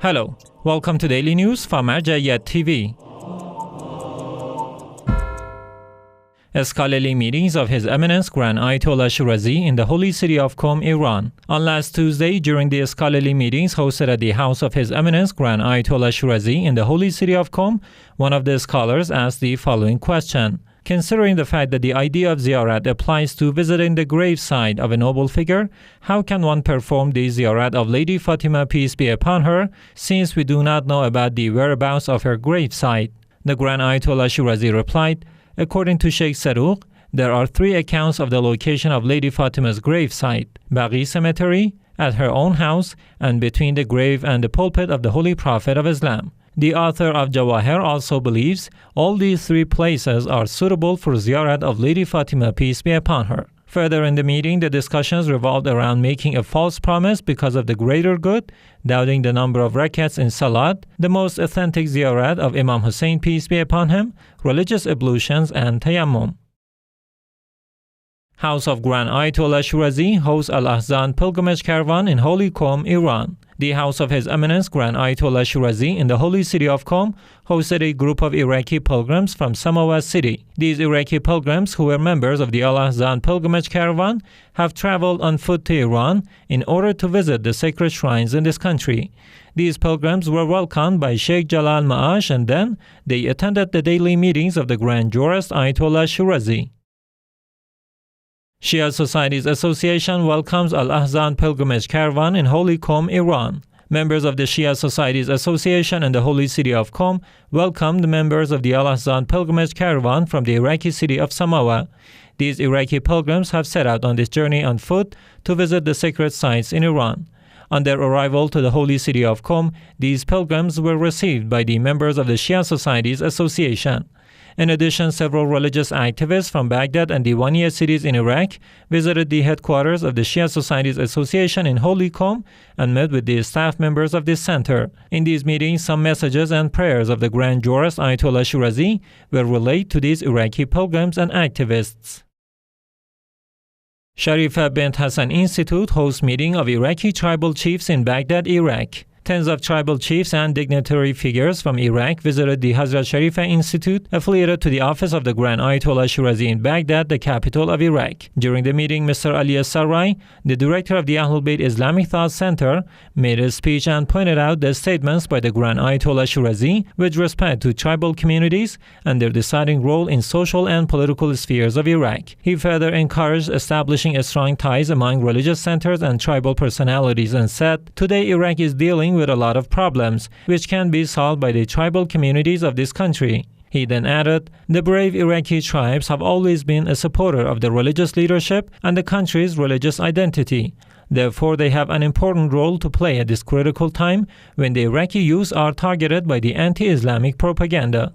Hello, welcome to Daily News from Al-Ahzan TV. Scholarly meetings of His Eminence Grand Ayatollah Shirazi in the holy city of Qom, Iran. On last Tuesday, during the scholarly meetings hosted at the house of His Eminence Grand Ayatollah Shirazi in the holy city of Qom, one of the scholars asked the following question. Considering the fact that the idea of ziyarat applies to visiting the graveside of a noble figure, how can one perform the ziyarat of Lady Fatima, peace be upon her, since we do not know about the whereabouts of her gravesite? The Grand Ayatollah Shirazi replied, according to Sheikh Saruq, there are three accounts of the location of Lady Fatima's gravesite: Baqi Cemetery, at her own house, and between the grave and the pulpit of the Holy Prophet of Islam. The author of Jawahir also believes all these three places are suitable for ziyarat of Lady Fatima, peace be upon her. Further in the meeting, the discussions revolved around making a false promise because of the greater good, doubting the number of rakats in Salat, the most authentic ziyarat of Imam Hussein, peace be upon him, religious ablutions, and tayammum. House of Grand Ayatollah Shirazi hosts Al-Ahzan pilgrimage caravan in holy Qom, Iran. The house of His Eminence Grand Ayatollah Shirazi in the holy city of Qom hosted a group of Iraqi pilgrims from Shawwal city. These Iraqi pilgrims, who were members of the Al-Ahzan pilgrimage caravan, have traveled on foot to Iran in order to visit the sacred shrines in this country. These pilgrims were welcomed by Sheikh Jalal Ma'ash, and then they attended the daily meetings of the Grand Jurist Ayatollah Shirazi. Shia Societies Association welcomes Al-Ahzan pilgrimage caravan in holy Qom, Iran. Members of the Shia Societies Association in the holy city of Qom welcomed the members of the Al-Ahzan pilgrimage caravan from the Iraqi city of Samawa. These Iraqi pilgrims have set out on this journey on foot to visit the sacred sites in Iran. On their arrival to the holy city of Qom, these pilgrims were received by the members of the Shia Societies Association. In addition, several religious activists from Baghdad and the Waniya cities in Iraq visited the headquarters of the Shia Societies Association in Holy Qom and met with the staff members of this center. In these meetings, some messages and prayers of the Grand Jurist Ayatollah Shirazi were relayed to these Iraqi pilgrims and activists. Sharifa Bint Hassan Institute hosts meeting of Iraqi tribal chiefs in Baghdad, Iraq. Tens of tribal chiefs and dignitary figures from Iraq visited the Hazrat Sharifa Institute, affiliated to the office of the Grand Ayatollah Shirazi in Baghdad, the capital of Iraq. During the meeting, Mr. Ali Sarai, the director of the Ahlul Bayt Islamic Thought Center, made a speech and pointed out the statements by the Grand Ayatollah Shirazi with respect to tribal communities and their deciding role in social and political spheres of Iraq. He further encouraged establishing strong ties among religious centers and tribal personalities and said, "Today Iraq is dealing with a lot of problems, which can be solved by the tribal communities of this country." He then added, "The brave Iraqi tribes have always been a supporter of the religious leadership and the country's religious identity. Therefore, they have an important role to play at this critical time when the Iraqi youth are targeted by the anti-Islamic propaganda."